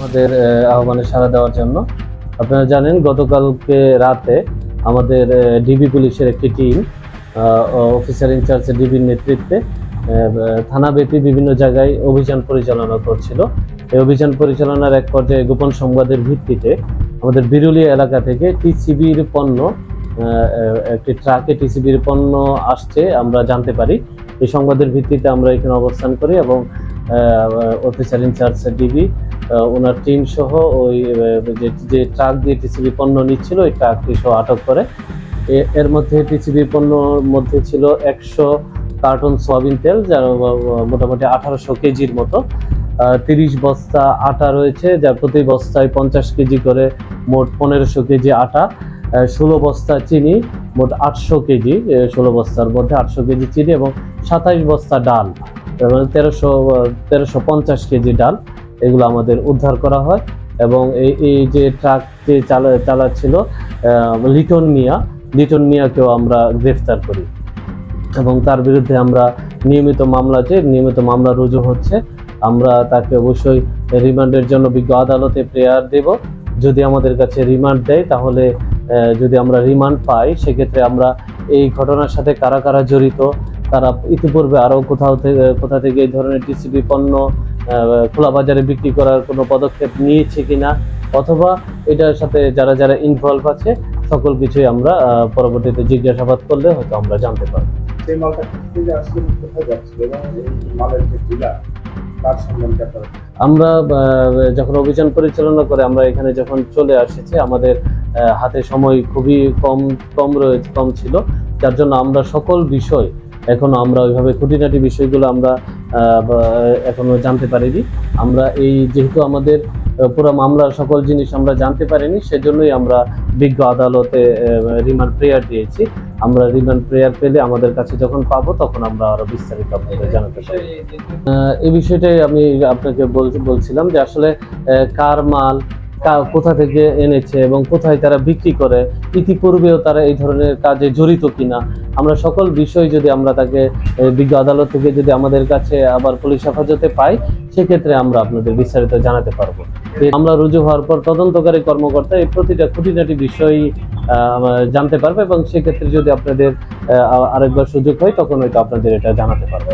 আমাদের আহ্বানে সাড়া দেওয়ার জন্য। আপনারা জানেন গতকালকে রাতে আমাদের ডিবি পুলিশের একটি টিম অফিসার ইনচার্জ ডিবির নেতৃত্বে থানাব্যাপী বিভিন্ন জায়গায় অভিযান পরিচালনা করছিল। এই অভিযান পরিচালনার এক পর্যায়ে গোপন সংবাদের ভিত্তিতে আমাদের বিরুলিয়া এলাকা থেকে টিসিবির পণ্য একটি ট্রাকে টিসিবির পণ্য আসছে আমরা জানতে পারি। এই সংবাদের ভিত্তিতে আমরা এখানে অবস্থান করি এবং অফিসার ইনচার্জ ডিবি ওনার টিম সহ ওই যে ট্রাক দিয়ে টিসিবি পণ্য নিচ্ছিল ওই ট্রাকটি সহ আটক করে। এর মধ্যে টিসিবি পণ্যর মধ্যে ছিল 100 কার্টন সয়াবিন তেল, যার মোটামুটি 1800 কেজির মতো, 30 বস্তা আটা রয়েছে, যার প্রতি বস্তায় 50 কেজি করে, মোট 1500 কেজি আটা, 16 বস্তা চিনি, মোট 800 কেজি, 16 বস্তার মধ্যে 800 কেজি চিনি এবং 27 বস্তা ডাল, 1350 কেজি ডাল, এগুলো আমাদের উদ্ধার করা হয়। এবং এই যে ট্রাকটি চালাচ্ছিল লিটন মিয়াকেও আমরা গ্রেফতার করি এবং তার বিরুদ্ধে আমরা নিয়মিত মামলা রুজু হচ্ছে। আমরা তাকে অবশ্যই রিমান্ডের জন্য বিজ্ঞ আদালতে প্রেয়ার দেব। যদি আমাদের কাছে রিমান্ড দেয়, তাহলে যদি আমরা রিমান্ড পাই, সেক্ষেত্রে আমরা এই ঘটনার সাথে কারা কারা জড়িত, তারা ইতিপূর্বে আরও কোথা থেকে এই ধরনের টিসিবি পণ্য খোলা বাজারে বিক্রি করার কোনো পদক্ষেপ নিয়েছে কিনা, অথবা এটার সাথে যারা ইনভলভ আছে, সকল কিছুই আমরা পরবর্তীতে জিজ্ঞাসাবাদ করলে হয়তো আমরা জানতে পারবো। আমরা যখন অভিযান পরিচালনা করে আমরা এখানে যখন চলে আসছে, আমাদের হাতে সময় খুবই কম ছিল, যার জন্য আমরা সকল বিষয় এখনো আমরা ওইভাবে খুঁটিনাটি বিষয়গুলো আমরা এখনো জানতে পারিনি। আমরা যেহেতু আমাদের পুরো মামলার সকল জিনিস আমরা জানতে পারিনি, সেজন্যই আমরা বিজ্ঞ আদালতে রিমান্ড প্রেয়ার দিয়েছি। আমরা রিমান্ড প্রেয়ার পেলে আমাদের কাছে যখন পাবো, তখন আমরা আরো বিস্তারিত আপনাদের জানাতে পারি। এই বিষয়টাই আমি আপনাকে বলছিলাম যে আসলে কার মাল কোথা থেকে এনেছে এবং কোথায় তারা বিক্রি করে, ইতিপূর্বেও তারা এই ধরনের কাজে জড়িত কিনা, আমরা সকল বিষয় যদি আমরা তাকে বিজ্ঞ আদালত থেকে যদি আমাদের কাছে আবার পুলিশ হেফাজতে পাই, সেক্ষেত্রে আমরা আপনাদের বিস্তারিত জানাতে পারবো। মামলা রুজু হওয়ার পর তদন্তকারী কর্মকর্তা এই প্রতিটা খুঁটিনাটি বিষয় জানতে পারবে এবং সেক্ষেত্রে যদি আপনাদের আরেকবার সুযোগ হয়, তখন হয়তো আপনাদের এটা জানাতে পারবো।